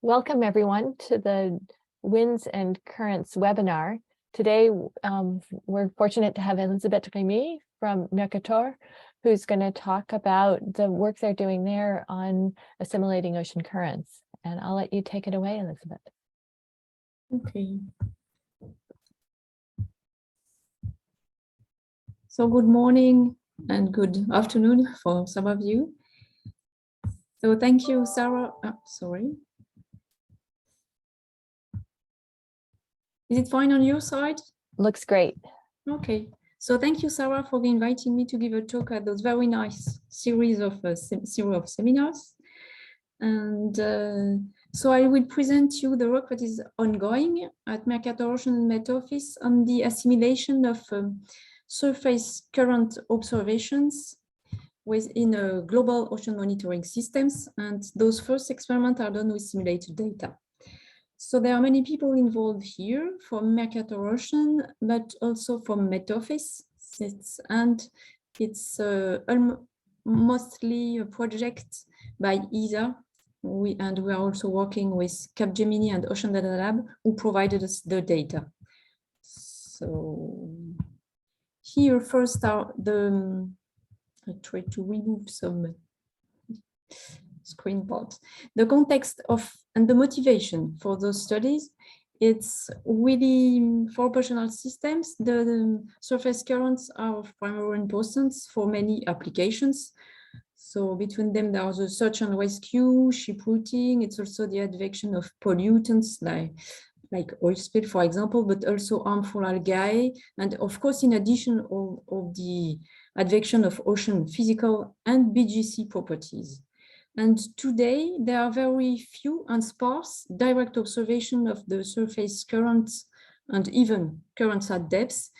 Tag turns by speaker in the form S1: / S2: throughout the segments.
S1: Welcome everyone to the Winds and Currents webinar. Today, we're fortunate to have Elisabeth Rémy from Mercator, who's going to talk about the work they're doing there on assimilating ocean currents. And I'll let you take it away, Elisabeth.
S2: Okay. So good morning and good afternoon for some of you. So thank you, Sarah. Sorry. Is it fine on your side?
S1: Looks great.
S2: Okay. So thank you, Sarah, for inviting me to give a talk at those very nice series of seminars. And so I will present you the work that is ongoing at Mercator Ocean Met Office on the assimilation of surface current observations within a global ocean monitoring systems. And those first experiments are done with simulated data. So there are many people involved here from Mercator Ocean, but also from Met Office. It's mostly a project by ESA. We are also working with Capgemini and Ocean Data Lab, who provided us the data. So here first are I try to remove some screen parts. The context of and the motivation for those studies, it's really for operational systems. The surface currents are of primary importance for many applications. So between them, there are the search and rescue, ship routing. It's also the advection of pollutants like oil spill, for example, but also harmful algae. And of course, in addition of the advection of ocean physical and BGC properties. And today, there are very few and sparse direct observation of the surface currents and even currents at depths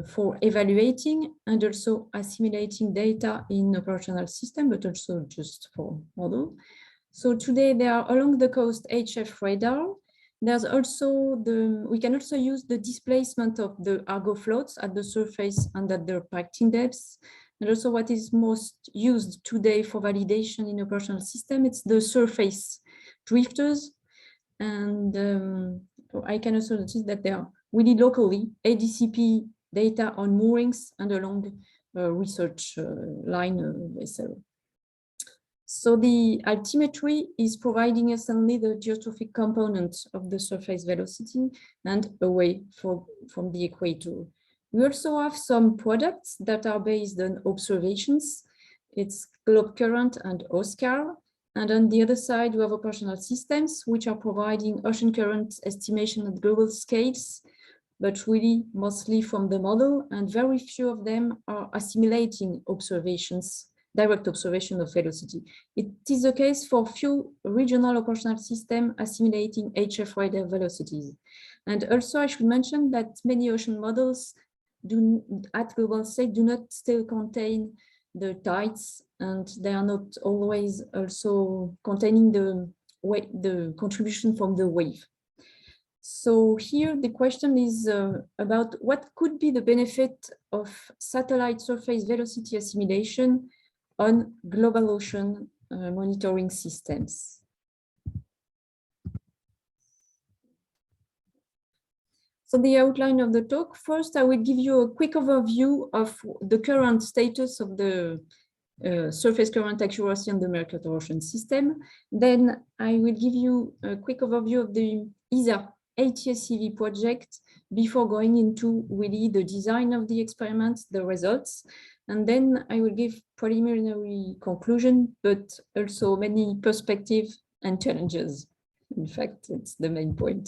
S2: for evaluating and also assimilating data in operational system, but also just for model. So today, they are along the coast HF radar. There's also we can also use the displacement of the Argo floats at the surface and at the impacting depths. And also what is most used today for validation in operational system, it's the surface drifters. And I can also notice that there are really locally ADCP data on moorings and along research line vessel. So the altimetry is providing us only the geostrophic component of the surface velocity and away from the equator. We also have some products that are based on observations. It's Globe Current and OSCAR. And on the other side, we have operational systems, which are providing ocean current estimation at global scales, but really mostly from the model. And very few of them are assimilating observations, direct observation of velocity. It is the case for few regional operational systems assimilating HF radar velocities. And also I should mention that many ocean models at global scale do not still contain the tides, and they are not always also containing the contribution from the wave. So here the question is about what could be the benefit of satellite surface velocity assimilation on global ocean monitoring systems. So the outline of the talk, first I will give you a quick overview of the current status of the surface current accuracy on the Mercator Ocean system. Then I will give you a quick overview of the ESA ATSCV project before going into really the design of the experiments, the results. And then I will give preliminary conclusion, but also many perspectives and challenges. In fact, it's the main point.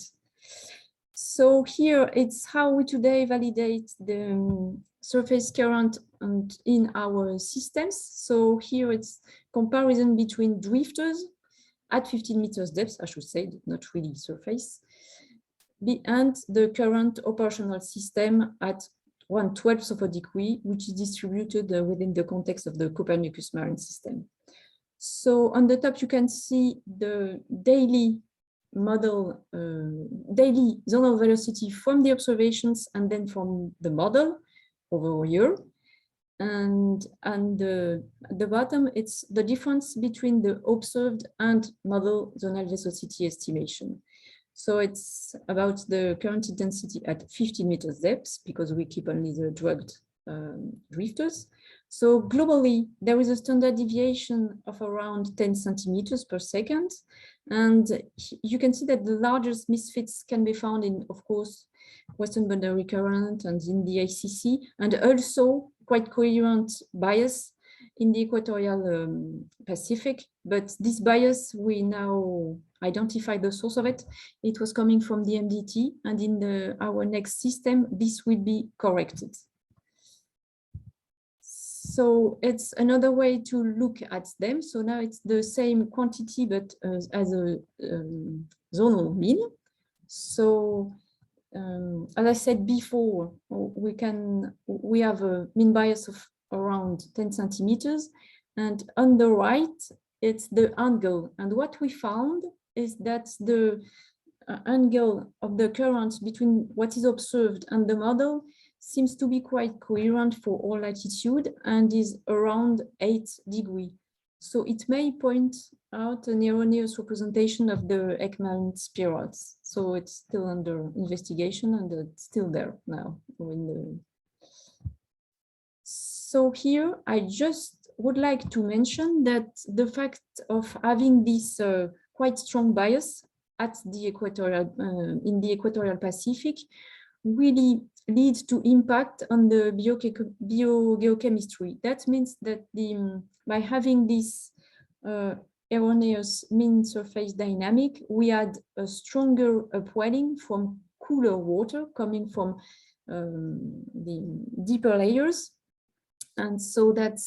S2: So here it's how we today validate the surface current and in our systems. So here it's comparison between drifters at 15 meters depth, I should say, not really surface, and the current operational system at 1/12 of a degree, which is distributed within the context of the Copernicus marine system. So on the top, you can see the daily model, daily zonal velocity from the observations and then from the model over a year. And the bottom, it's the difference between the observed and model zonal viscosity estimation. So it's about the current intensity at 15 meters depth, because we keep only the drugged drifters. So globally, there is a standard deviation of around 10 centimeters per second. And you can see that the largest misfits can be found in, of course, Western boundary current and in the ACC, and also quite coherent bias in the equatorial Pacific. But this bias, we now identify the source of it. It was coming from the MDT, and in our next system, this will be corrected. So it's another way to look at them. So now it's the same quantity, but as a zonal mean. So as I said before, we have a mean bias of around 10 centimeters. And on the right, it's the angle. And what we found is that the angle of the current between what is observed and the model seems to be quite coherent for all latitude and is around 8 degrees. So it may point out an erroneous representation of the Ekman spirals. So it's still under investigation, and it's still there now. So here I just would like to mention that the fact of having this quite strong bias at the equatorial, in the equatorial Pacific, really leads to impact on the biogeochemistry. That means that by having this erroneous mean surface dynamic, we had a stronger upwelling from cooler water coming from the deeper layers. And so that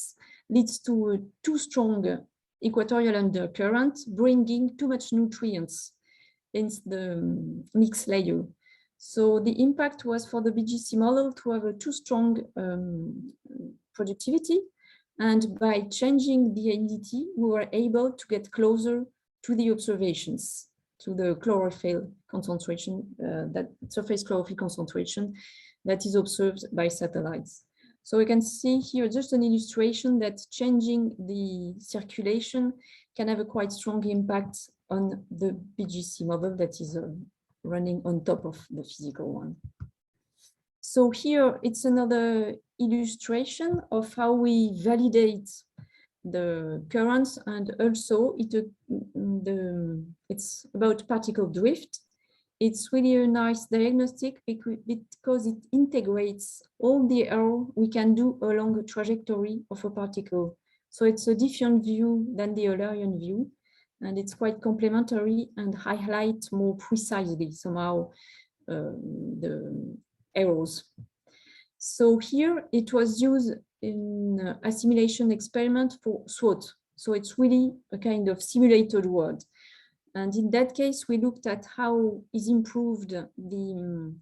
S2: leads to a too strong equatorial undercurrent, bringing too much nutrients in the mixed layer. So the impact was for the BGC model to have a too strong productivity. And by changing the NDT, we were able to get closer to the observations, to the chlorophyll concentration, that surface chlorophyll concentration that is observed by satellites. So we can see here just an illustration that changing the circulation can have a quite strong impact on the BGC model that is running on top of the physical one. So here it's another illustration of how we validate the currents, and also it's about particle drift. It's really a nice diagnostic because it integrates all the error we can do along a trajectory of a particle. So it's a different view than the Eulerian view, and it's quite complementary and highlights more precisely somehow the errors. So here it was used in assimilation experiment for SWOT. So it's really a kind of simulated world. And in that case, we looked at how is improved the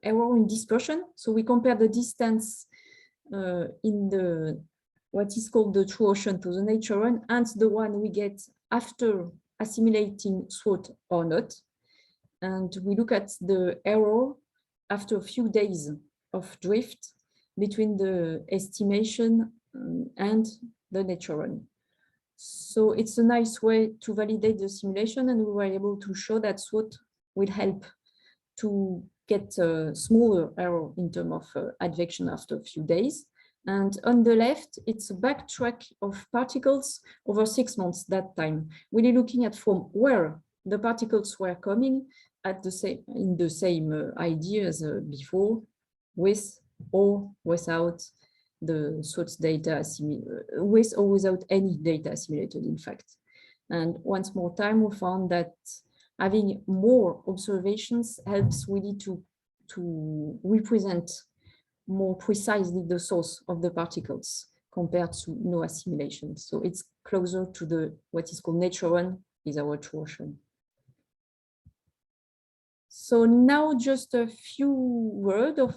S2: error in dispersion. So we compare the distance in the what is called the true ocean to the nature run, and the one we get after assimilating SWOT or not. And we look at the error after a few days of drift between the estimation and the nature run. So it's a nice way to validate the simulation, and we were able to show that SWOT will help to get a smaller error in terms of advection after a few days. And on the left, it's a backtrack of particles over 6 months that time, really looking at from where the particles were coming at the same, in the same idea as before, with or without the SWOT data, with or without any data assimilated, in fact. And once more time, we found that having more observations helps really to represent more precisely the source of the particles compared to no assimilation. So it's closer to the what is called nature run is our true ocean. So now just a few words of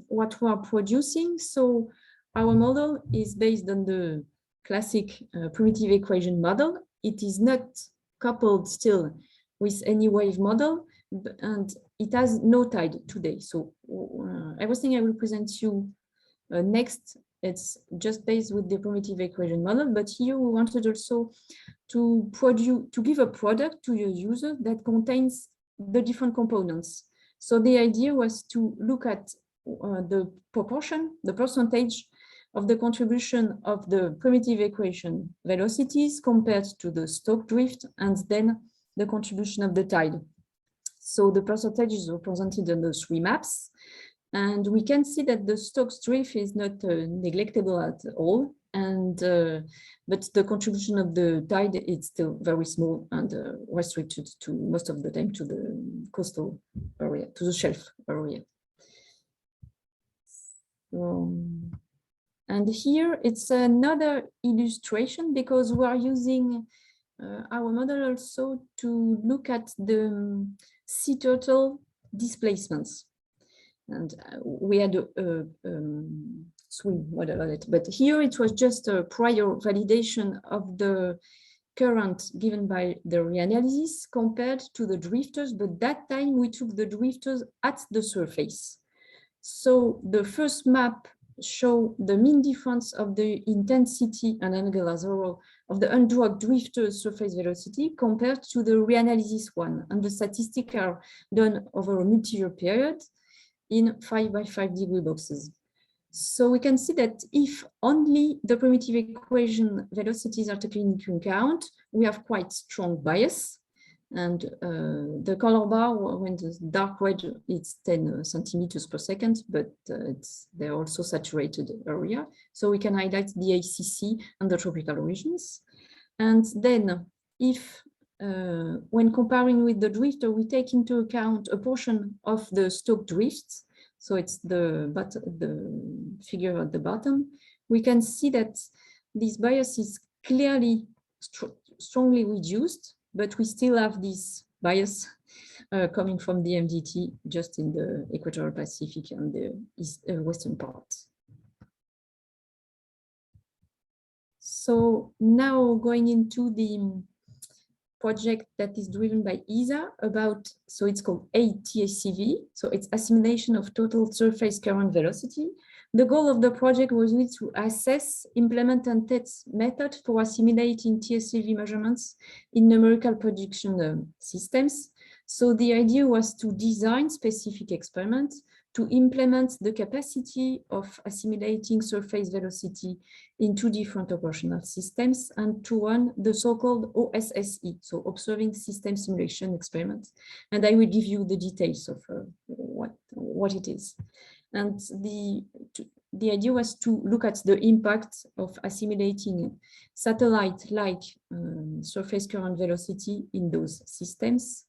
S2: what we are producing. So our model is based on the classic primitive equation model. It is not coupled still with any wave model, and it has no tide today. So everything I will present you next it's just based with the primitive equation model, but here we wanted also to give a product to your user that contains the different components. So the idea was to look at the proportion, the percentage of the contribution of the primitive equation velocities compared to the stock drift, and then the contribution of the tide. So the percentage is represented on the three maps. And we can see that the Stokes drift is not neglectable at all, and but the contribution of the tide is still very small and restricted to most of the time to the coastal area, to the shelf area. And here it's another illustration because we are using our model also to look at the sea turtle displacements. And we had a swim model on it, but here it was just a prior validation of the current given by the reanalysis compared to the drifters, but that time we took the drifters at the surface. So the first map show the mean difference of the intensity and angular zero of the undrugged drifter's surface velocity compared to the reanalysis one, and the statistics are done over a multi-year period in 5 by 5 degree boxes. So we can see that if only the primitive equation velocities are taken into account, we have quite strong bias. And the color bar, when the dark red, it's 10 centimeters per second, but they're also saturated area. So we can highlight the ACC and the tropical regions. And then if when comparing with the drifter, we take into account a portion of the stock drifts. So it's the figure at the bottom. We can see that this bias is clearly strongly reduced, but we still have this bias coming from the MDT just in the Equatorial Pacific and the western part. So now going into the project that is driven by ESA about, so it's called ATSCV, so it's Assimilation of Total Surface Current Velocity. The goal of the project was really to assess, implement and test methods for assimilating TSCV measurements in numerical prediction systems. So the idea was to design specific experiments to implement the capacity of assimilating surface velocity in two different operational systems and to run the so-called OSSE, so Observing System Simulation Experiments. And I will give you the details of what it is. And the idea was to look at the impact of assimilating satellite-like surface current velocity in those systems,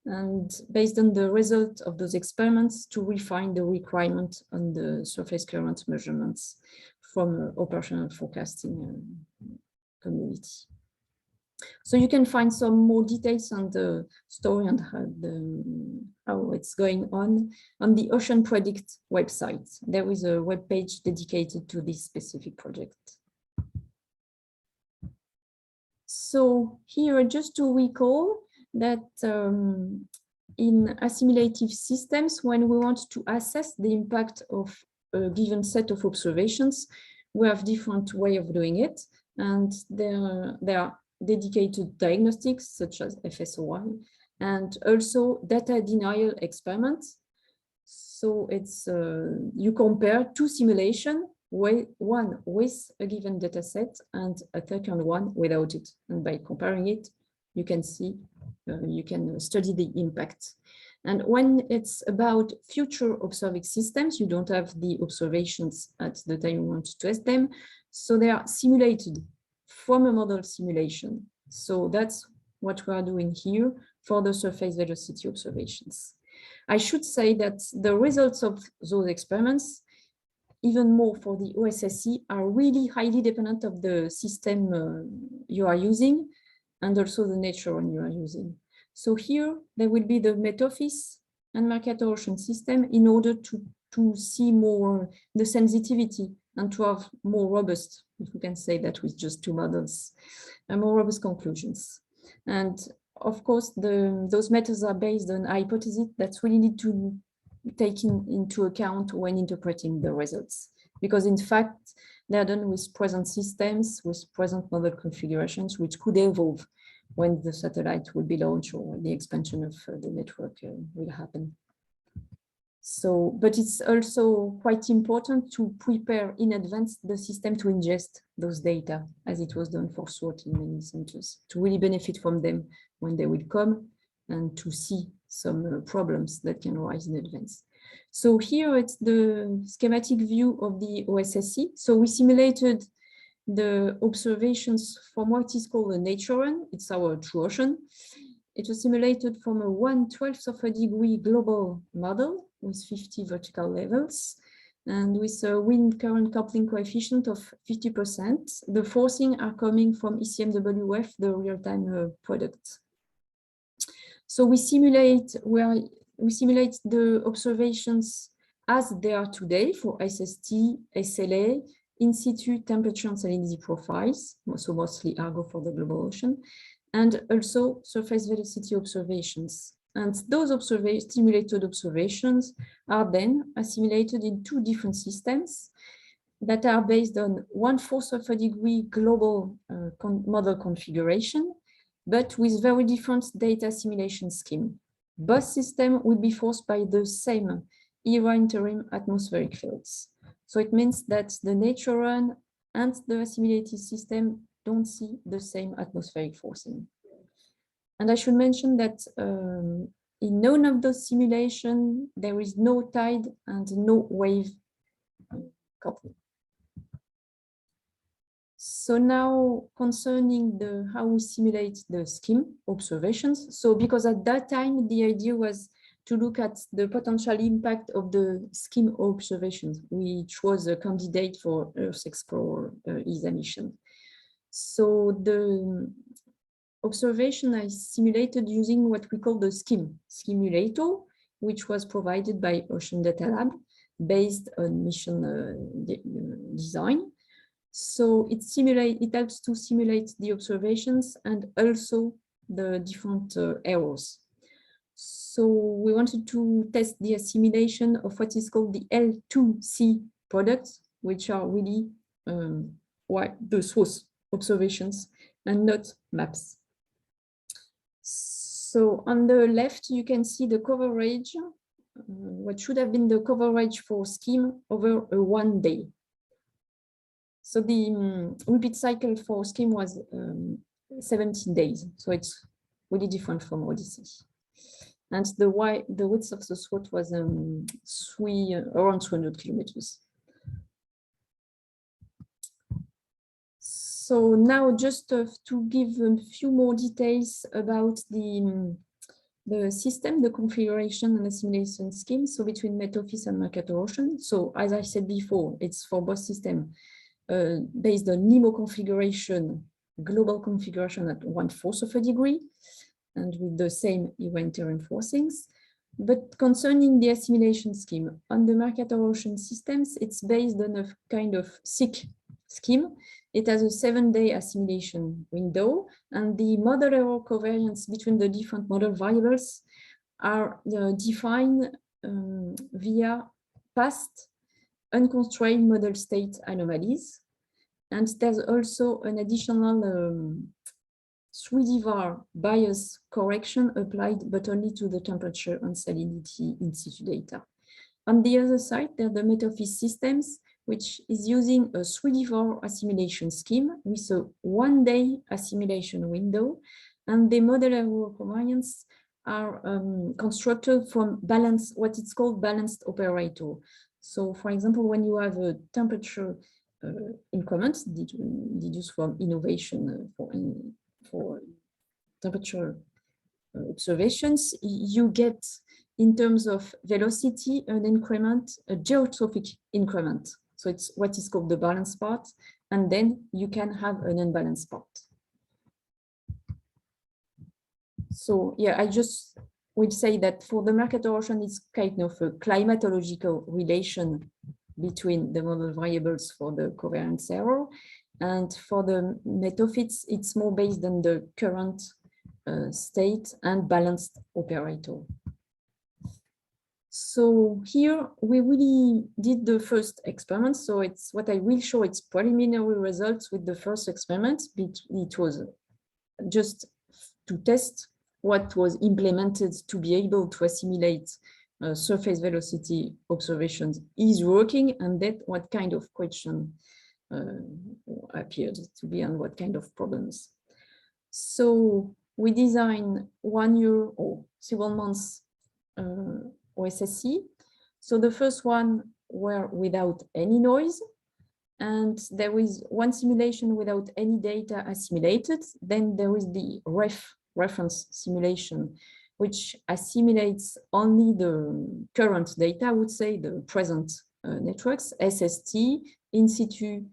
S2: and based on the result of those experiments to refine the requirement on the surface current measurements from operational forecasting community. So you can find some more details on the story and how it's going on the Ocean Predict website. There is a web page dedicated to this specific project. So here, just to recall that in assimilative systems, when we want to assess the impact of a given set of observations, we have different ways of doing it. And there are dedicated diagnostics such as FSOI and also data denial experiments. So it's you compare two simulations, one with a given data set and a second one without it. And by comparing it, you can see, you can study the impact. And when it's about future observing systems, you don't have the observations at the time you want to test them. So they are simulated from a model simulation. So that's what we are doing here for the surface velocity observations. I should say that the results of those experiments, even more for the OSSE, are really highly dependent of the system you are using and also the nature you are using. So here there will be the Metofis and Mercator ocean system in order to see more the sensitivity and to have more robust, if we can say that with just two models, and more robust conclusions. And of course, those methods are based on hypotheses that really need to be taken into account when interpreting the results. because in fact, they're done with present systems, with present model configurations, which could evolve when the satellite will be launched or the expansion of the network will happen. So, but it's also quite important to prepare in advance the system to ingest those data, as it was done for SWOT in many centers, to really benefit from them when they will come and to see some problems that can arise in advance. So here it's the schematic view of the OSSC. So we simulated the observations from what is called a nature run. It's our true ocean. It was simulated from a 1/12 of a degree global model with 50 vertical levels and with a wind current coupling coefficient of 50%. The forcing are coming from ECMWF, the real-time product. So we simulate the observations as they are today for SST, SLA, in situ temperature and salinity profiles, so mostly Argo for the global ocean, and also surface velocity observations. And those simulated observations are then assimilated in two different systems that are based on 1/4 of a degree global model configuration, but with very different data assimilation scheme. Both systems will be forced by the same ERA interim atmospheric fields. So it means that the nature run and the assimilated system don't see the same atmospheric forcing. And I should mention that in none of those simulations, there is no tide and no wave coupling. So now concerning how we simulate the scheme observations. So because at that time, the idea was to look at the potential impact of the scheme observations, which was a candidate for Earth Explorer ESA mission. So the observation I simulated using what we call the scheme simulator, which was provided by Ocean Data Lab based on mission design. So it helps to simulate the observations and also the different errors. So we wanted to test the assimilation of what is called the L2C products, which are really the source observations and not maps. So on the left, you can see the coverage, what should have been the coverage for scheme over one day. So the repeat cycle for scheme was 17 days. So it's really different from Odyssey. And the width of the SWOT was around 200 kilometers. So now just to give a few more details about the system, the configuration and assimilation scheme. So between METOFIS and Mercator Ocean. So as I said before, it's for both systems based on NEMO configuration, global configuration at 1/4 of a degree, and with the same event reinforcings. But concerning the assimilation scheme, on the Mercator Ocean systems, it's based on a kind of SICK scheme. It has a 7-day assimilation window, and the model error covariance between the different model variables are defined via past unconstrained model state anomalies. And there's also an additional 3D VAR bias correction applied, but only to the temperature and salinity in situ data. On the other side, there are the METOFIS systems, which is using a 3D VAR assimilation scheme with a 1-day assimilation window, and the model error covariance are constructed from what it's called balanced operator. So, for example, when you have a temperature increment deduced from innovation for temperature observations, you get, in terms of velocity, an increment, a geotrophic increment. So it's what is called the balanced part, and then you can have an unbalanced part. So yeah, I just would say that for the Mercator Ocean, it's kind of a climatological relation between the model variables for the covariance error. And for the METOFIS, it's more based on the current state and balanced operator. So here we really did the first experiment. So it's what I will show, it's preliminary results with the first experiment. It was just to test what was implemented to be able to assimilate surface velocity observations is working, and that what kind of question appeared to be and what kind of problems. So we designed 1 year or several months OSSC. So the first one were without any noise, and there is one simulation without any data assimilated. Then there is the reference simulation, which assimilates only the current data, I would say, the present networks, SST, in situ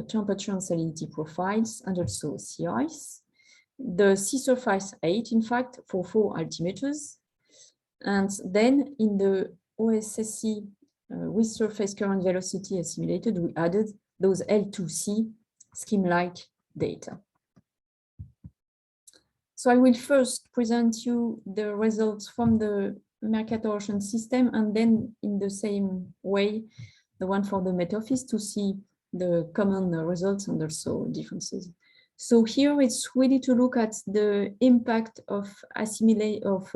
S2: temperature and salinity profiles, and also sea ice. The sea surface 8, in fact, for 4 altimeters. And then in the OSSC with surface current velocity assimilated, we added those L2C scheme-like data. So I will first present you the results from the Mercator ocean system, and then in the same way, the one for the Met Office, to see the common results and also differences. So here it's really to look at the impact of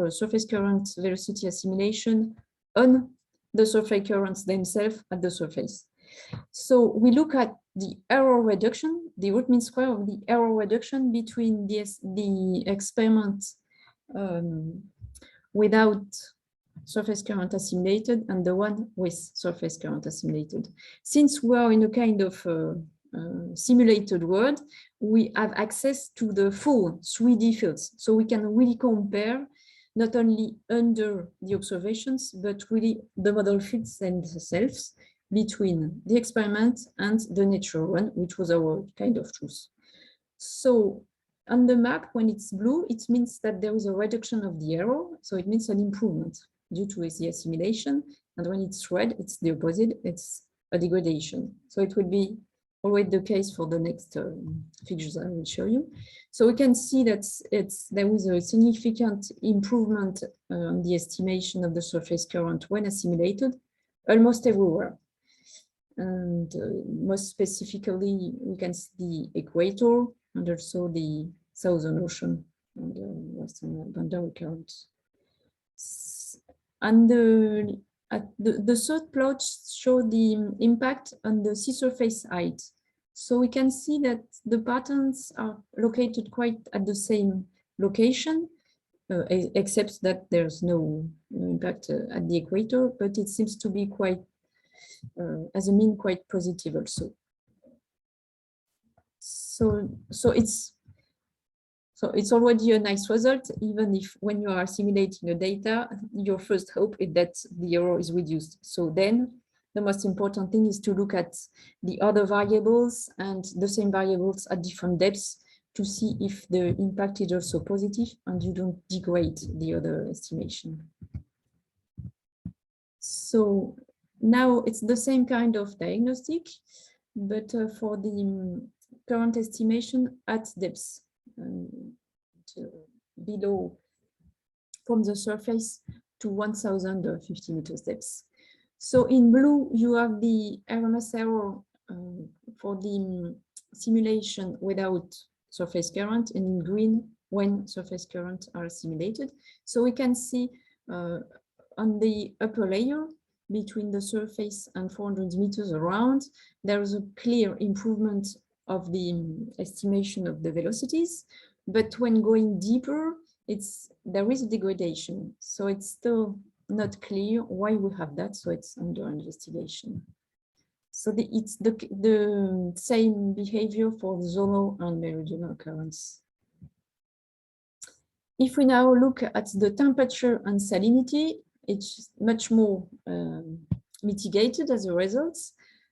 S2: surface current velocity assimilation on the surface currents themselves at the surface. So we look at the error reduction, the root mean square of the error reduction between the experiment without surface current assimilated and the one with surface current assimilated. Since we are in a kind of simulated world, we have access to the full 3D fields. So we can really compare not only under the observations, but really the model fields themselves between the experiment and the natural one, which was our kind of truth. So on the map, when it's blue, it means that there is a reduction of the error. So it means an improvement due to the assimilation. And when it's red, it's the opposite, it's a degradation. So it will be always the case for the next figures I will show you. So we can see that there was a significant improvement on the estimation of the surface current when assimilated, almost everywhere. And most specifically, we can see the equator and also the Southern Ocean and the Western boundary currents. And the third plot shows the impact on the sea surface height. So we can see that the patterns are located quite at the same location, except that there's no impact at the equator, but it seems to be quite, as a mean, quite positive also. So it's already a nice result, even if when you are simulating a data, your first hope is that the error is reduced. So then the most important thing is to look at the other variables and the same variables at different depths to see if the impact is also positive and you don't degrade the other estimation. So now it's the same kind of diagnostic, but for the current estimation at depths. Below from the surface to 1050 meters depth. So in blue, you have the RMS error for the simulation without surface current, and in green, when surface currents are simulated. So we can see on the upper layer, between the surface and 400 meters around, there is a clear improvement of the estimation of the velocities. But when going deeper, there is a degradation. So it's still not clear why we have that. So it's under investigation. So it's the same behavior for zonal and meridional currents. If we now look at the temperature and salinity, it's much more mitigated as a result.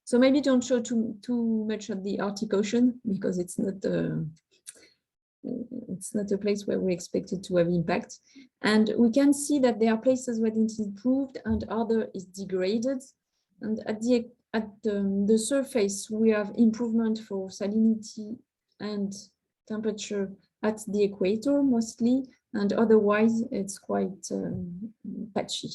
S2: So maybe don't show too much of the Arctic Ocean, because it's not a place where we expected to have impact. And we can see that there are places where it's improved and other is degraded. And at the surface, we have improvement for salinity and temperature at the equator mostly, and otherwise it's quite patchy.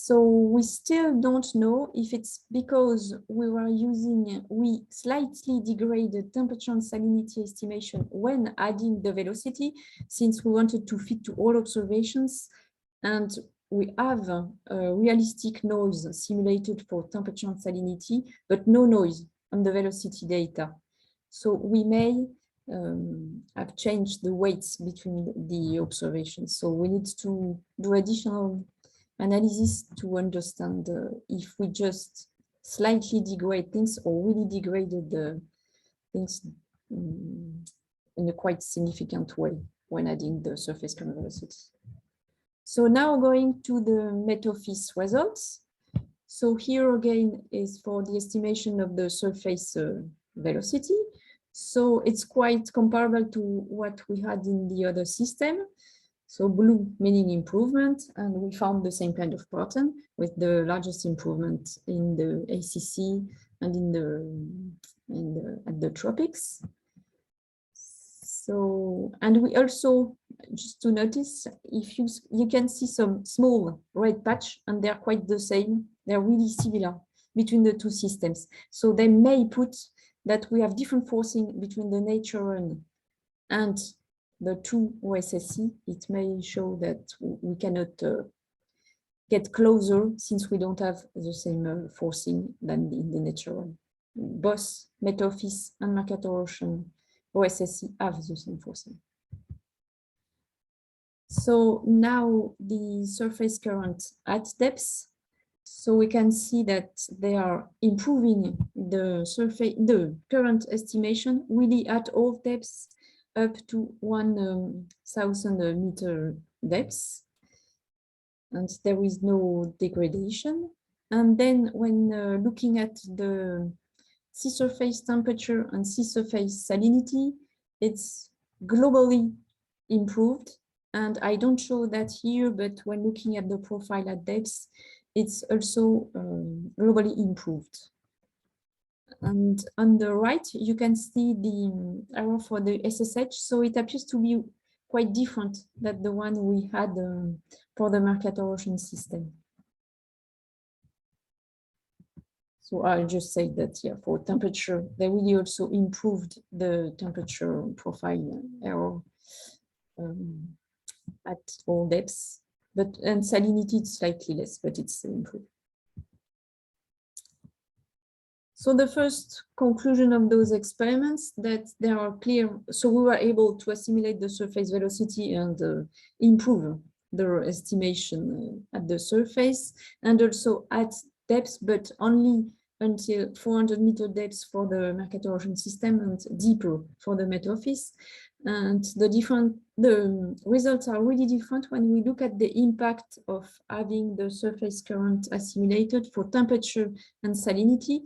S2: So we still don't know if it's because we slightly degraded temperature and salinity estimation when adding the velocity, since we wanted to fit to all observations, and we have a realistic noise simulated for temperature and salinity, but no noise on the velocity data. So we may have changed the weights between the observations. So we need to do additional analysis to understand if we just slightly degrade things or really degraded the things in a quite significant way when adding the surface current velocity. So now going to the METOFIS results. So here again is for the estimation of the surface velocity. So it's quite comparable to what we had in the other system. So blue meaning improvement, and we found the same kind of pattern with the largest improvement in the ACC and at the tropics. So, and we also, just to notice, if you can see some small red patch, and they're quite the same. They're really similar between the two systems. So they may put that we have different forcing between the nature and the two OSSC. It may show that we cannot get closer since we don't have the same forcing than in the natural. Both METOFIS and Mercator Ocean OSSC have the same forcing. So now the surface current at depths. So we can see that they are improving the current estimation really at all depths up to 1,000 meter depths, and there is no degradation. And then when looking at the sea surface temperature and sea surface salinity, it's globally improved. And I don't show that here, but when looking at the profile at depths, it's also globally improved. And on the right, you can see the arrow for the SSH. So it appears to be quite different than the one we had for the Mercator Ocean system. So I'll just say that, yeah, for temperature, they really also improved the temperature profile error at all depths, and salinity it's slightly less, but it's improved. So the first conclusion of those experiments that they are clear. So we were able to assimilate the surface velocity and improve the estimation at the surface and also at depth, but only until 400 meter depth for the Mercator Ocean system and deeper for the METOFIS. And the results are really different when we look at the impact of having the surface current assimilated for temperature and salinity,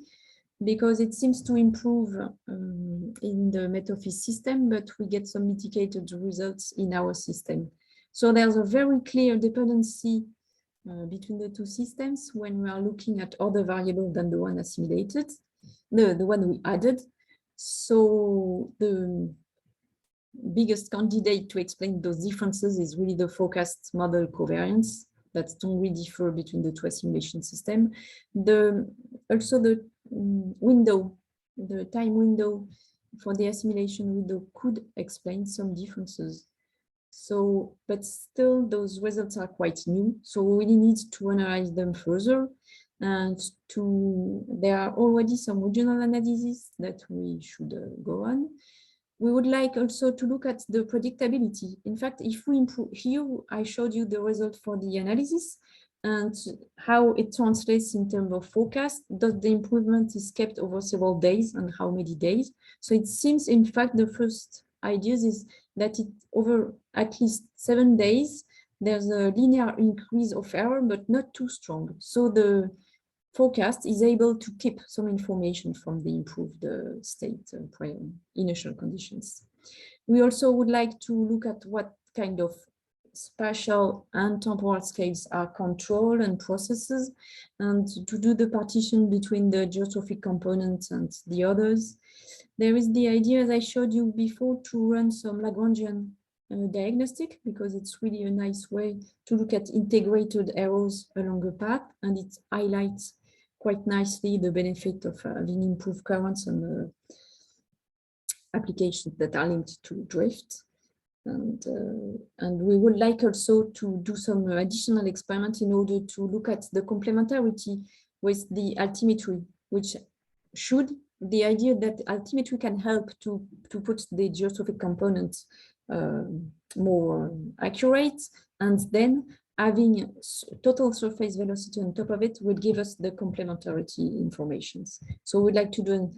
S2: because it seems to improve in the METOFIS system, but we get some mitigated results in our system. So there's a very clear dependency between the two systems when we are looking at other variables than the one assimilated, the one we added. So the biggest candidate to explain those differences is really the forecast model covariance that don't really differ between the two assimilation systems. Also the window, the time window for the assimilation window could explain some differences. So, but still those results are quite new. So we really need to analyze them further, and there are already some regional analyses that we should go on. We would like also to look at the predictability. In fact, if we improve here, I showed you the result for the analysis and how it translates in terms of forecast, that the improvement is kept over several days and how many days. So it seems, in fact, the first ideas is that it over at least 7 days, there's a linear increase of error, but not too strong. So the forecast is able to keep some information from the improved state initial conditions. We also would like to look at what kind of spatial and temporal scales are controlled and processes, and to do the partition between the geotrophic components and the others. There is the idea, as I showed you before, to run some Lagrangian diagnostic, because it's really a nice way to look at integrated errors along a path, and it highlights quite nicely the benefit of having improved currents and applications that are linked to drift. And we would like also to do some additional experiments in order to look at the complementarity with the altimetry, which should, the idea that altimetry can help to put the geostrophic components more accurate, and then having total surface velocity on top of it will give us the complementarity informations. So we'd like to do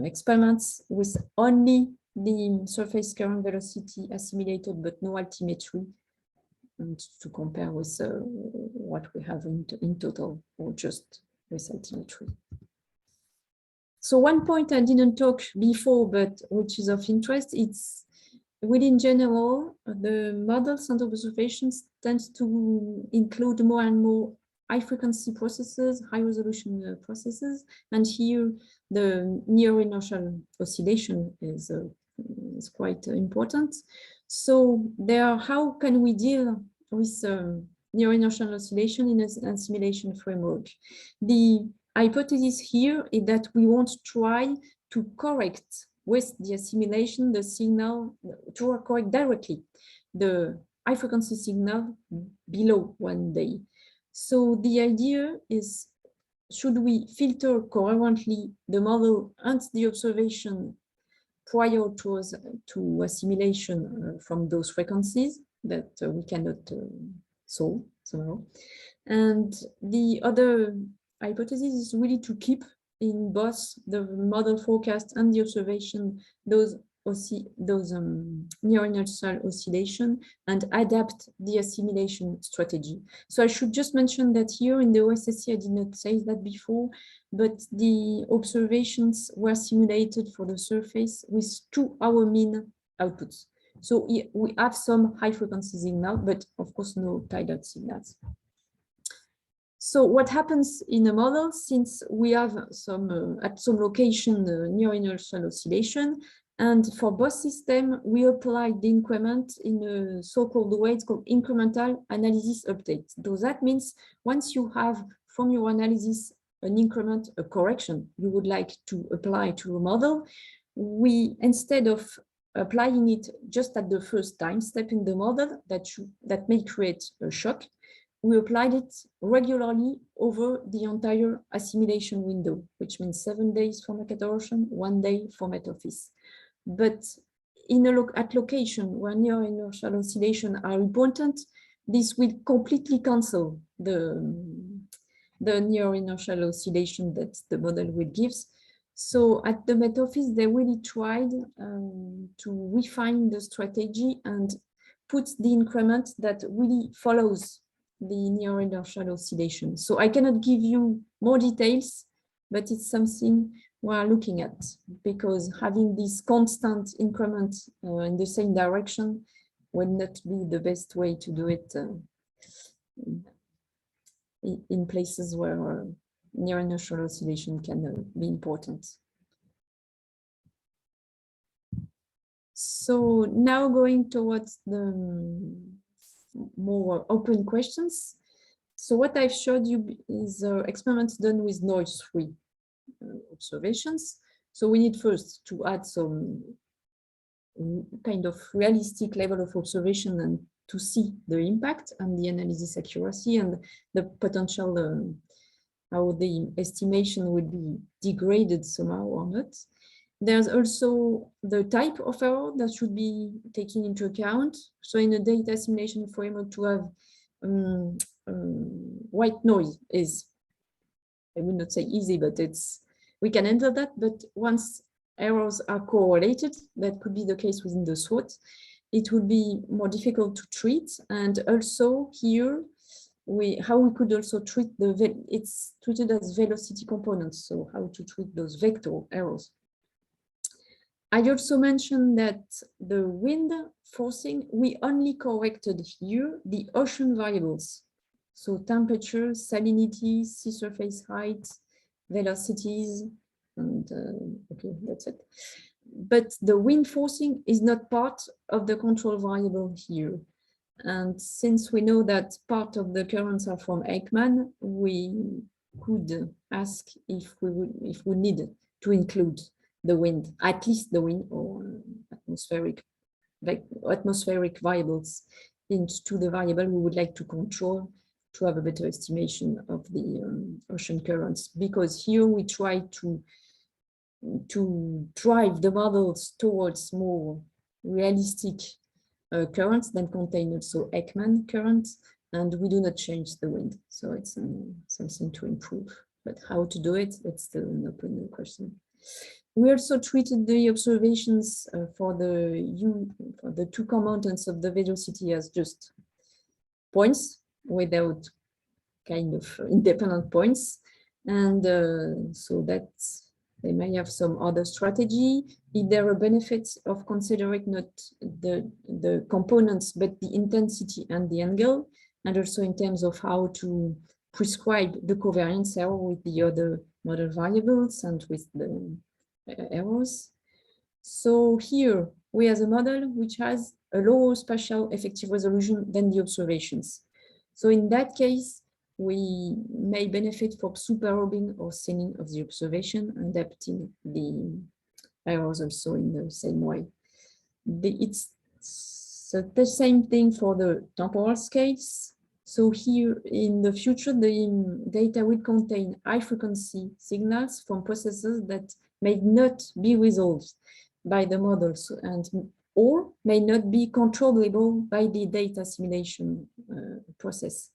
S2: experiments with only the surface current velocity assimilated, but no altimetry, and to compare with what we have in total, or just with altimetry. So one point I didn't talk before, but which is of interest, it's within general, the models and observations tend to include more and more high frequency processes, high resolution processes, and here the near inertial oscillation is quite important. So how can we deal with near inertial oscillation in an assimilation framework? The hypothesis here is that we won't try to correct with the assimilation the signal, to correct directly the high frequency signal below 1 day. So the idea is, should we filter coherently the model and the observation prior to assimilation from those frequencies that we cannot solve somehow? And the other hypothesis is really to keep in both the model forecast and the observation those near inertial oscillation, and adapt the assimilation strategy. So I should just mention that here in the OSSC, I did not say that before, but the observations were simulated for the surface with 2 hour mean outputs. So we have some high frequency signal, but of course no tidal signals. So what happens in a model, since we have some at some location near inertial oscillation, and for both systems, we apply the increment in a so-called way, it's called incremental analysis update. So that means once you have from your analysis an increment, a correction you would like to apply to a model, we, instead of applying it just at the first time step in the model that may create a shock, we applied it regularly over the entire assimilation window, which means 7 days for Mercator, 1 day for Met-Office. But at location where near inertial oscillation are important, this will completely cancel the near inertial oscillation that the model will give. So at the Met-Office, they really tried to refine the strategy and put the increment that really follows the near inertial oscillation. So I cannot give you more details, but it's something we're looking at, because having this constant increment in the same direction will not be the best way to do it in places where near inertial oscillation can be important. So now going towards the more open questions. So what I've showed you is experiments done with noise-free observations. So we need first to add some kind of realistic level of observation and to see the impact and the analysis accuracy and the potential how the estimation would be degraded somehow or not. There's also the type of error that should be taken into account. So in a data assimilation framework, to have white noise is, I would not say easy, but we can handle that. But once errors are correlated, that could be the case within the SWOT, it would be more difficult to treat. And also here, how we could also treat it's treated as velocity components. So how to treat those vector errors. I also mentioned that the wind forcing, we only corrected here the ocean variables. So temperature, salinity, sea surface height, velocities, and okay, that's it. but the wind forcing is not part of the control variable here. And since we know that part of the currents are from Ekman, we could ask if we need to include the wind, at least the wind or atmospheric variables into the variable we would like to control to have a better estimation of the ocean currents. Because here we try to drive the models towards more realistic currents that contain also Ekman currents, and we do not change the wind. So it's something to improve. But how to do it, it's still an open question. We also treated the observations for the two components of the velocity as just points without kind of independent points. And so that they may have some other strategy. If there are benefits of considering not the components, but the intensity and the angle, and also in terms of how to prescribe the covariance error with the other model variables and with the errors. So here we have a model which has a lower spatial effective resolution than the observations. So in that case, we may benefit from superrobing or thinning of the observation and adapting the errors also in the same way. It's the same thing for the temporal scales. So here in the future, the data will contain high frequency signals from processes that may not be resolved by the models or may not be controllable by the data assimilation process.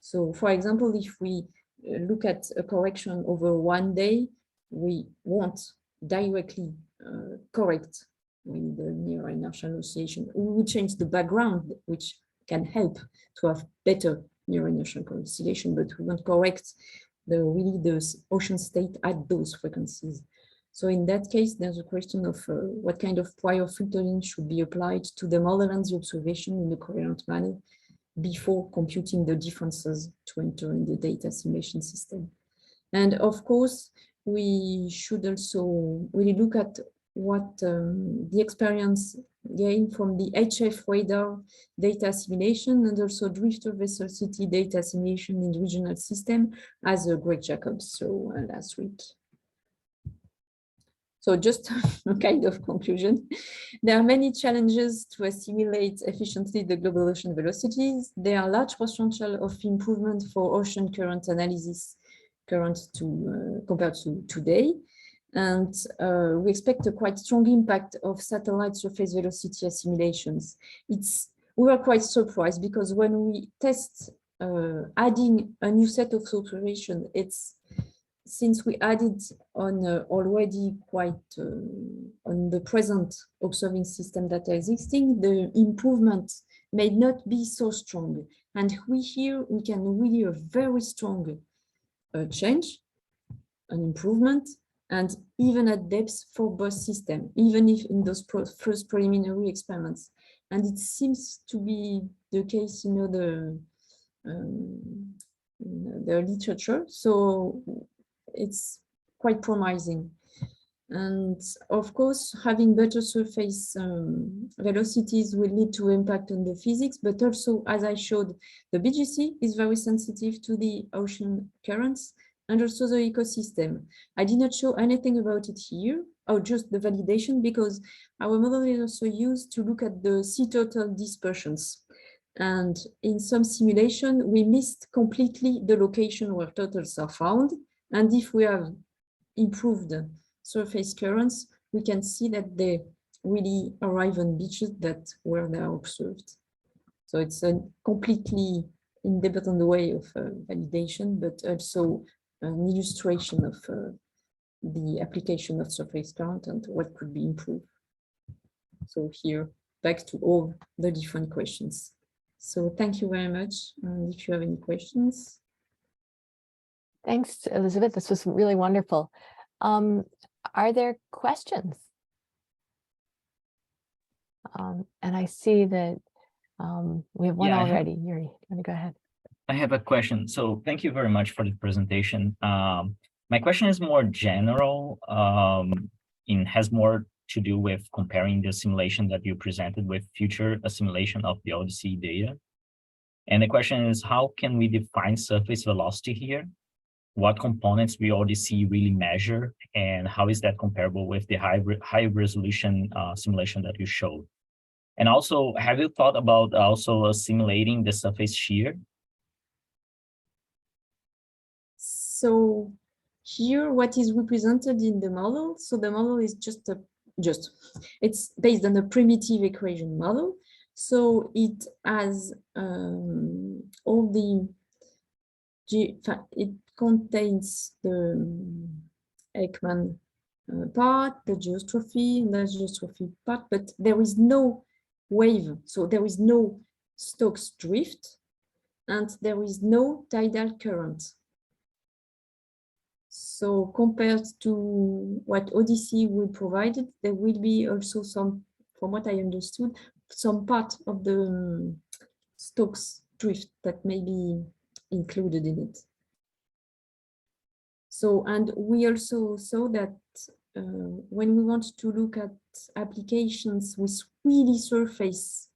S2: So for example, if we look at a correction over one day, we won't directly correct with the near inertial oscillation. We will change the background, which can help to have better near inertial oscillation, but we won't correct the ocean state at those frequencies. So in that case, there's a question of what kind of prior filtering should be applied to the model and the observation in a coherent manner before computing the differences to enter in the data assimilation system. And of course, we should also really look at what the experience gained from the HF radar data assimilation and also drifter vessel city data assimilation in the regional system as Greg Jacobs saw last week. So just a kind of conclusion. There are many challenges to assimilate efficiently the global ocean velocities. There are large potential of improvement for ocean current analysis compared to today. And we expect a quite strong impact of satellite surface velocity assimilations. We were quite surprised because when we test adding a new set of observation, since we added on already quite on the present observing system that are existing, the improvement may not be so strong. And we can really have very strong change, an improvement, and even at depth for both systems, even if in those first preliminary experiments. And it seems to be the case, the literature. So it's quite promising. And of course, having better surface velocities will lead to impact on the physics, but also, as I showed, the BGC is very sensitive to the ocean currents and also the ecosystem. I did not show anything about it here, or just the validation, because our model is also used to look at the sea turtle dispersions. And in some simulation, we missed completely the location where turtles are found. And if we have improved surface currents, we can see that they really arrive on beaches where they are observed. So it's a completely independent way of validation, but also an illustration of the application of surface current and what could be improved. So here, back to all the different questions. So thank you very much. And if you have any questions.
S1: Thanks, Elisabeth. This was really wonderful. Are there questions? And I see that we have one already. Yuri, you want to go ahead?
S3: I have a question. So thank you very much for the presentation. My question is more general and has more to do with comparing the simulation that you presented with future assimilation of the Odyssey data. And the question is, how can we define surface velocity here? What components we Odyssey really measure, and how is that comparable with the high resolution simulation that you showed? And also, have you thought about also assimilating the surface shear?
S2: So here, what is represented in the model? So the model is it's based on a primitive equation model. So it has all it contains the Ekman part, the geostrophy, and the geostrophy part, but there is no wave. So there is no Stokes drift, and there is no tidal current. So compared to what Odyssey will provide, there will be also some, from what I understood, some part of the Stokes drift that may be included in it. So, and we also saw that when we want to look at applications with really surface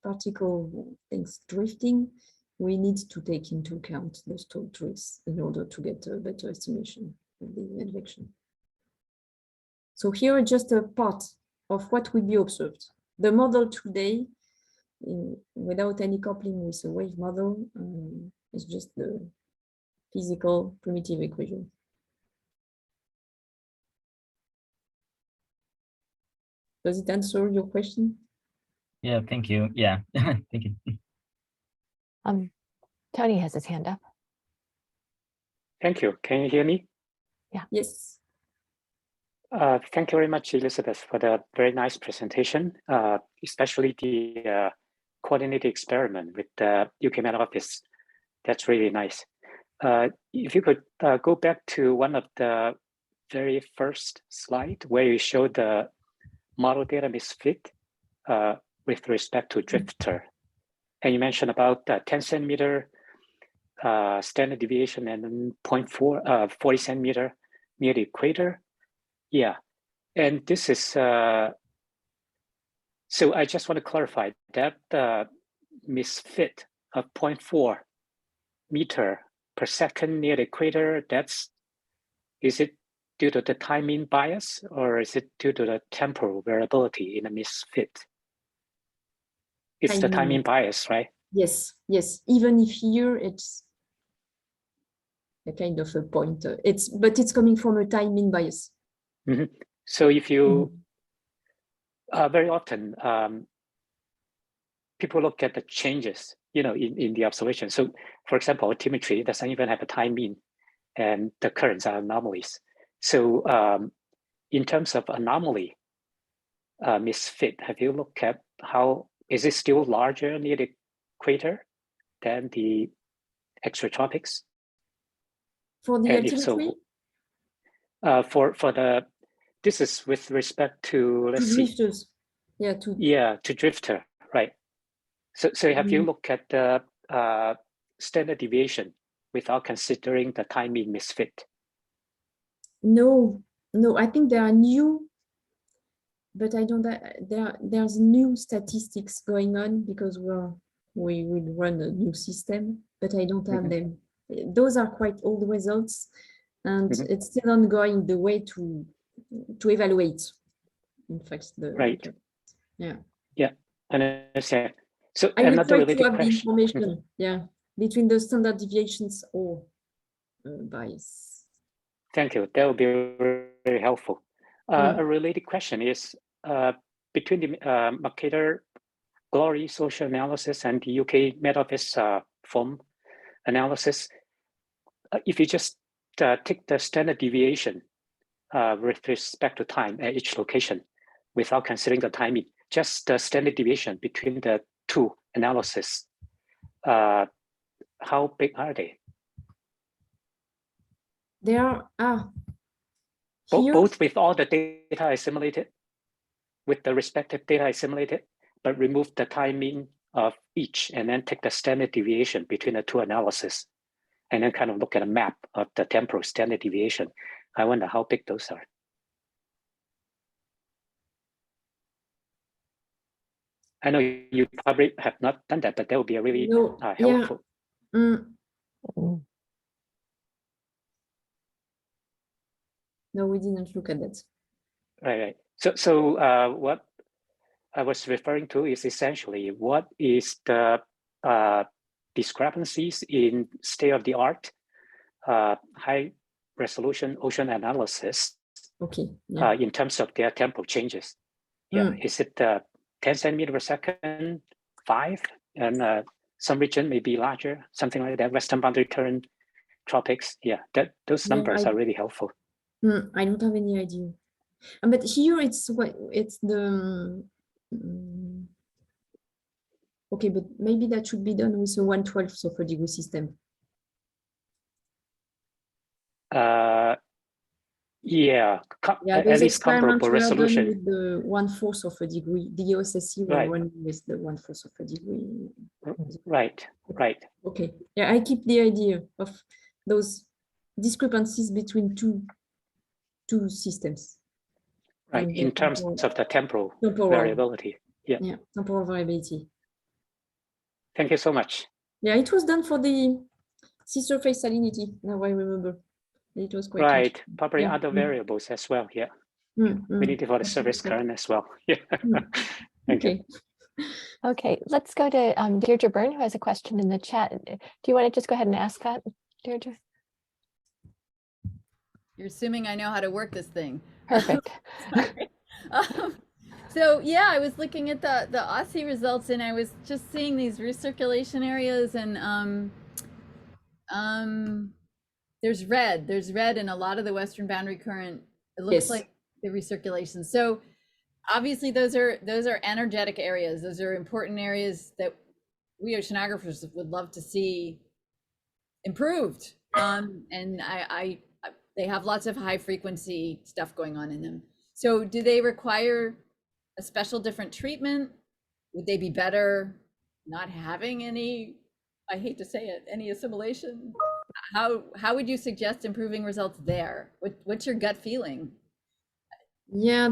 S2: particle things drifting, we need to take into account those Stokes drifts in order to get a better estimation of the advection. So here just a part of what will be observed. The model today, without any coupling with a wave model, is just the physical primitive equation. Does it answer your question?
S3: Yeah, thank you. Yeah, thank you.
S1: Tony has his hand up.
S4: Thank you. Can you hear me?
S1: Yeah.
S2: Yes.
S4: Thank you very much, Elisabeth, for the very nice presentation, especially the coordinated experiment with the UK Met Office. That's really nice. If you could go back to one of the very first slide where you showed the model data misfit with respect to drifter. And you mentioned about 10 centimeter standard deviation and 0.4, 40 centimeter near the equator. Yeah, and this is, so I just want to clarify that misfit of 0.4 meter per second near the equator, is it due to the timing bias, or is it due to the temporal variability in the misfit? It's the timing bias, right?
S2: Yes, yes. Even if here it's a kind of a pointer, but it's coming from a timing bias.
S4: Mm-hmm. So if you very often people look at the changes, in the observation. So, for example, altimetry doesn't even have a time mean, and the currents are anomalies. So, in terms of anomaly misfit, have you looked at how is it still larger near the equator than the extratropics?
S2: For the altimetry?
S4: For the, this is with respect to, let's see.
S2: Drifters. Yeah,
S4: to drifter, right. So have you looked at the standard deviation without considering the timing misfit?
S2: No, I think there are new, but I don't, there's new statistics going on because we will run a new system, but I don't have them. Those are quite old results, and it's still ongoing the way to evaluate, in fact,
S4: right.
S2: Yeah,
S4: I understand. So
S2: I will
S4: another
S2: try
S4: related
S2: to have
S4: question.
S2: the information, between the standard deviations or bias.
S4: Thank you. That would be very helpful. A related question is between the Mercator Glory social analysis and the UK Met Office form analysis. If you just take the standard deviation with respect to time at each location without considering the timing, just the standard deviation between the two analysis, how big are they?
S2: They are
S4: both with all the data assimilated, with the respective data assimilated, but remove the timing of each and then take the standard deviation between the two analyses and then kind of look at a map of the temporal standard deviation. I wonder how big those are. I know you probably have not done that, but that would be a really
S2: No,
S4: helpful.
S2: Mm,
S1: Mm.
S2: no, we didn't look at that.
S4: Right. So what I was referring to is essentially what is the discrepancies in state-of-the-art high resolution ocean analysis
S2: Okay. Yeah.
S4: in terms of their tempo changes. Yeah, is it 10 centimeter per second, 5, and some region may be larger, something like that. Western boundary current, tropics. Yeah, those numbers are really helpful.
S2: I don't have any idea. But here it's what it's the. Okay, but maybe that should be done with a 1/12 of a degree system.
S4: Yeah,
S2: Yeah,
S4: at
S2: those
S4: least
S2: experiments
S4: comparable
S2: were done
S4: resolution.
S2: with the 1/4 of a degree. The OSSC were
S4: Right.
S2: running with the 1/4 of a degree.
S4: Right.
S2: Okay. Yeah, I keep the idea of those discrepancies between two systems.
S4: Right,
S2: And
S4: in terms of the temporal variability. Yeah.
S2: Yeah, temporal variability.
S4: Thank you so much.
S2: Yeah, it was done for the sea surface salinity. Now I remember. It was quite
S4: Right, probably
S2: yeah.
S4: other variables as well. Yeah, we need it for the surface current as well. Yeah. Thank you.
S1: Okay, let's go to Deirdre Byrne, who has a question in the chat. Do you want to just go ahead and ask that, Deirdre?
S5: You're assuming I know how to work this thing.
S1: Perfect.
S5: So yeah, I was looking at the Aussie results, and I was just seeing these recirculation areas, and there's red in a lot of the western boundary current. It looks like the recirculation. So obviously those are energetic areas. Those are important areas that we oceanographers would love to see improved. And they have lots of high frequency stuff going on in them. So do they require a special different treatment? Would they be better not having any, I hate to say it, any assimilation? How would you suggest improving results there? What's your gut feeling?
S2: Yeah,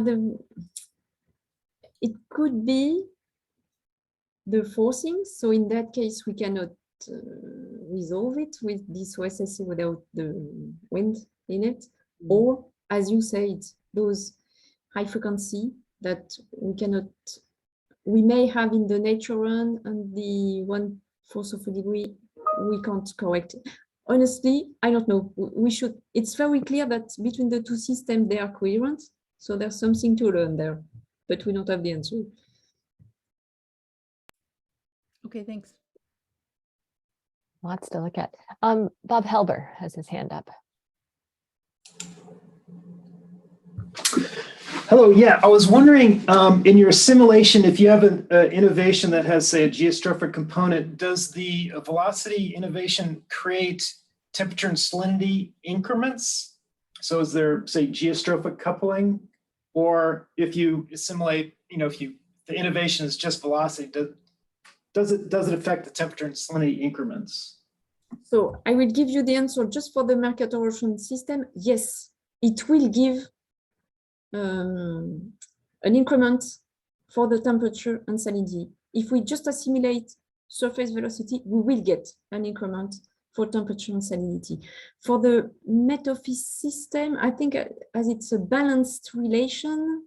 S2: it could be the forcing. So in that case, we cannot resolve it with this OSSC without the wind in it. Or, as you said, those high frequency that we may have in the nature run, and the 1/4 of a degree, we can't correct it. Honestly, I don't know. We should. It's very clear that between the two systems, they are coherent. So there's something to learn there, but we don't have the answer.
S5: Okay, thanks.
S1: Lots to look at. Bob Helber has his hand up.
S6: Hello, yeah, I was wondering, in your assimilation, if you have an innovation that has, say, a geostrophic component, does the velocity innovation create temperature and salinity increments? So is there, say, geostrophic coupling? Or if you assimilate, if the innovation is just velocity, does it affect the temperature and salinity increments?
S2: So I will give you the answer just for the Mercator ocean system. Yes, it will give an increment for the temperature and salinity. If we just assimilate surface velocity, we will get an increment for temperature and salinity. For the Metophysics system, I think as it's a balanced relation,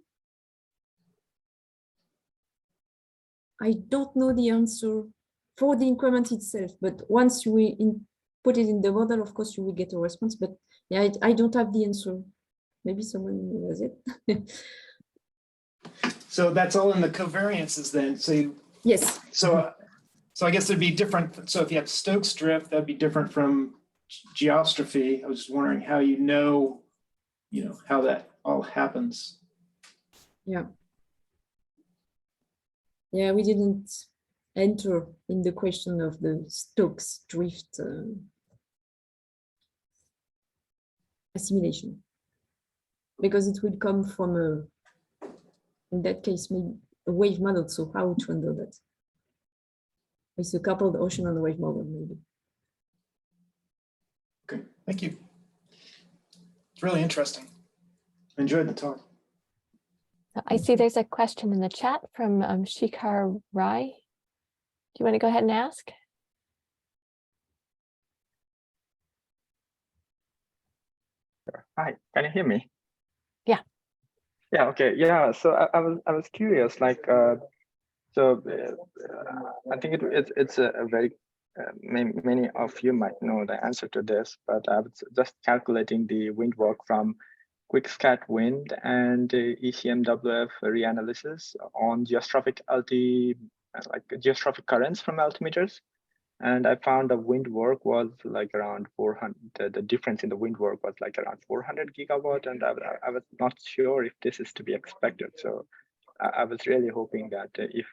S2: I don't know the answer for the increment itself, but once you put it in the model, of course, you will get a response. But yeah, I don't have the answer. Maybe someone has it.
S6: So that's all in the covariances then. So
S2: yes.
S6: So I guess it'd be different. So if you have Stokes drift, that'd be different from geostrophy. I was just wondering how you know how that all happens.
S2: Yeah. Yeah, we didn't enter in the question of the Stokes drift assimilation, because it will come from in that case, maybe a wave model. So how to handle that? It's a coupled ocean and wave model, maybe.
S6: Okay, thank you. It's really interesting. I enjoyed the talk.
S1: I see there's a question in the chat from Shikhar Rai. Do you want to go ahead and ask?
S7: Hi, can you hear me?
S1: Yeah.
S7: Yeah. Okay. Yeah. So I was curious, like, I think it's a very many of you might know the answer to this, but I was just calculating the wind work from QuickScat wind and ECMWF reanalysis on geostrophic geostrophic currents from altimeters. And I found the wind work was like around 400, the difference in the wind work was like around 400 gigawatt. And I was not sure if this is to be expected. So I was really hoping that if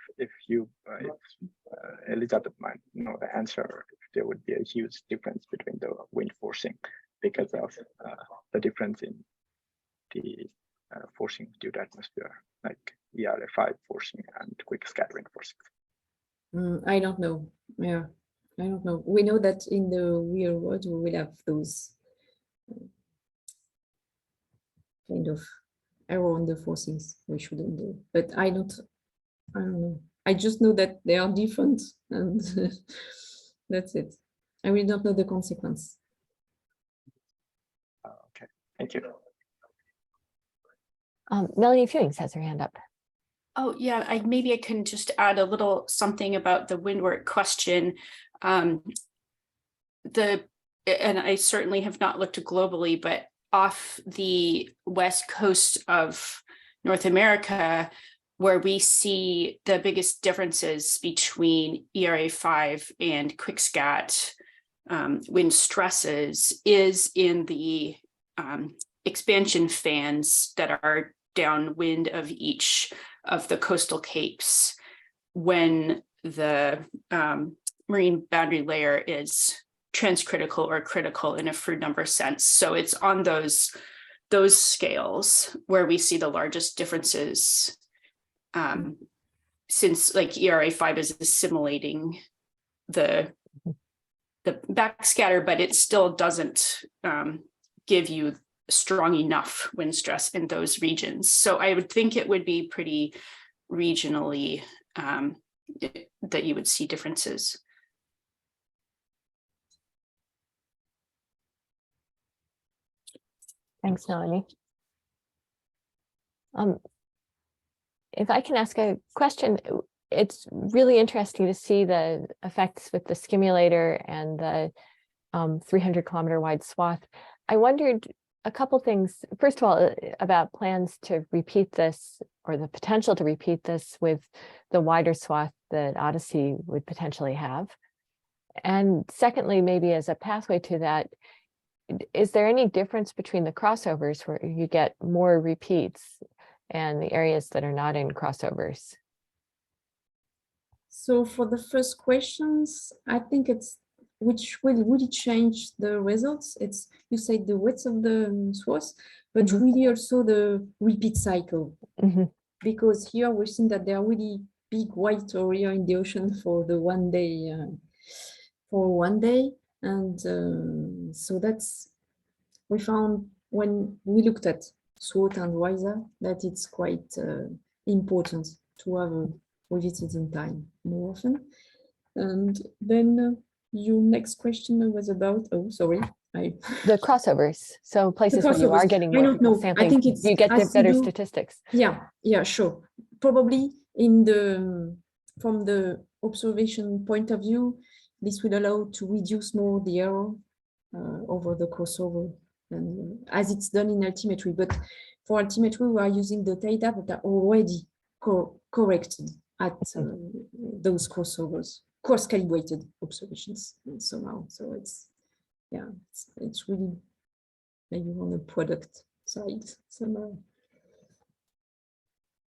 S7: Elisabeth might know the answer, if there would be a huge difference between the wind forcing because of the difference in the forcing due to atmosphere, like ERA5 forcing and quick scattering forcing.
S2: I don't know. Yeah, I don't know. We know that in the real world we will have those kind of error on the forcings we shouldn't do. But I don't know. I just know that they are different, and that's it. I really don't know the consequence.
S7: Okay, thank you.
S1: Melanie Fewings has her hand up.
S8: Oh, yeah, maybe I can just add a little something about the windward question. And I certainly have not looked globally, but off the west coast of North America, where we see the biggest differences between ERA5 and QuickScat wind stresses is in the expansion fans that are downwind of each of the coastal capes when the marine boundary layer is transcritical or critical in a Froude number sense. So it's on those scales where we see the largest differences, since like ERA5 is assimilating the backscatter, but it still doesn't give you strong enough wind stress in those regions. So I would think it would be pretty regionally that you would see differences.
S1: Thanks, Melanie. If I can ask a question, it's really interesting to see the effects with the skimulator and the 300-kilometer wide swath. I wondered a couple things. First of all, about plans to repeat this, or the potential to repeat this with the wider swath that Odyssey would potentially have. And secondly, maybe as a pathway to that, is there any difference between the crossovers where you get more repeats and the areas that are not in crossovers?
S2: So for the first questions, I think it's which will really change the results. It's, you say, the width of the swath, but really also the repeat cycle. Because here we've seen that there are really big white area in the ocean for the one day, and so that's, we found when we looked at swath and riser that it's quite important to have revisit in time more often. And then your next question was about, oh, sorry.
S1: The crossovers. So places where you are getting more people sampling,
S2: I think it's,
S1: you get better statistics.
S2: Yeah, sure. Probably in from the observation point of view, this will allow to reduce more the error over the crossover, and as it's done in altimetry. But for altimetry, we are using the data that are already corrected at those crossovers, cross-calibrated observations somehow. So it's, yeah, it's really maybe on the product side somehow,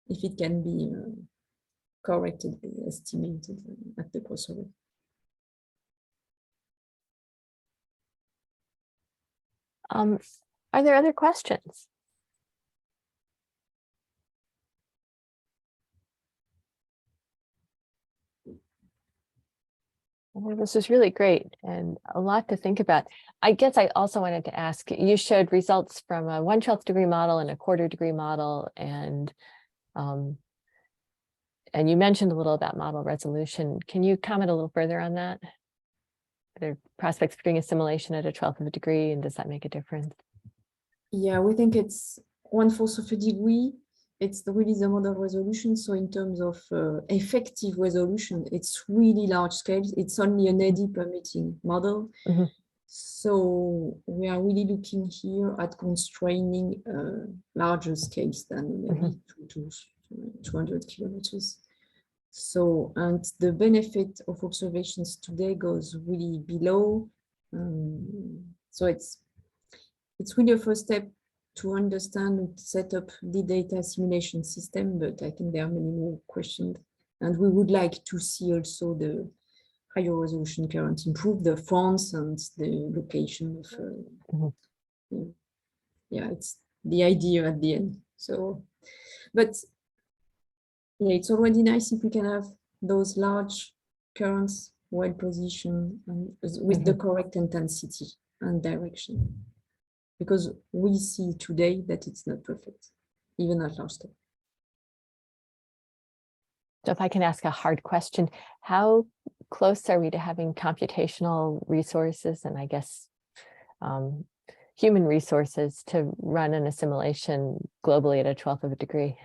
S2: if it can be corrected, estimated at the crossover.
S1: Are there other questions? Well, this is really great and a lot to think about. I guess I also wanted to ask, you showed results from a 1/12 degree model and a 1/4 degree model, and And you mentioned a little about model resolution. Can you comment a little further on that? Are there prospects for doing assimilation at a 1/12 of a degree, and does that make a difference?
S2: Yeah, we think it's 1/4 of a degree. It's really the model resolution. So in terms of effective resolution, it's really large scale. It's only an eddy permitting model. So we are really looking here at constraining larger scales than maybe 200 kilometers. So, and the benefit of observations today goes really below. So it's really a first step to understand and set up the data assimilation system, but I think there are many more questions. And we would like to see also the higher resolution current improve the fonts and the location of, yeah, it's the idea at the end. So, but yeah, it's already nice if we can have those large currents well positioned and with the correct intensity and direction. Because we see today that it's not perfect, even at large scale.
S1: So if I can ask a hard question, how close are we to having computational resources and I guess human resources to run an assimilation globally at a 1/12 of a degree?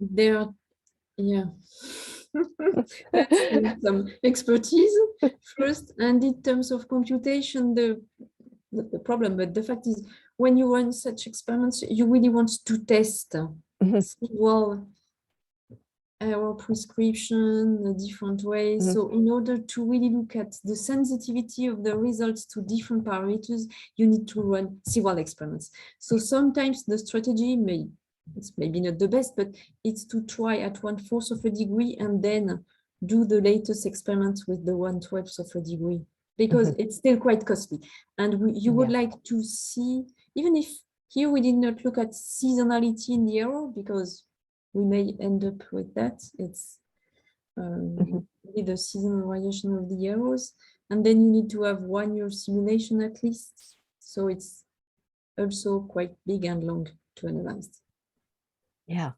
S2: There, yeah, that's some expertise first, and in terms of computation, the problem, but the fact is, when you run such experiments, you really want to test, well, error prescription, different ways. So in order to really look at the sensitivity of the results to different parameters, you need to run several experiments. So sometimes the strategy it's maybe not the best, but it's to try at 1/4 of a degree and then do the latest experiments with the 1/12 of a degree, because it's still quite costly. And you would like to see, even if here we did not look at seasonality in the error, because we may end up with that. It's with the seasonal variation of the errors. And then you need to have 1 year simulation at least. So it's also quite big and long to analyze.
S1: Yeah.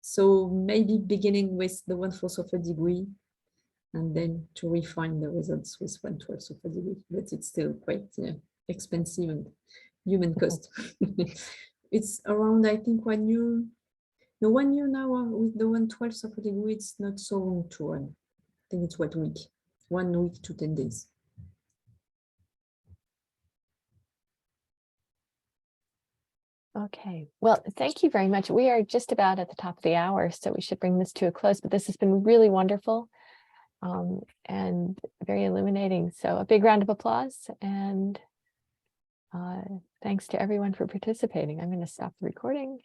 S2: So maybe beginning with the 1/4 of a degree and then to refine the results with 1/12 of a degree. But it's still quite expensive and human cost. It's around, I think, 1 year. No, 1 year now with the 1/12 of a degree, it's not so long to run. I think it's 1 week, 1 week to 10 days.
S1: Okay, well, thank you very much. We are just about at the top of the hour, so we should bring this to a close, but this has been really wonderful and very illuminating. So a big round of applause, and thanks to everyone for participating. I'm going to stop the recording.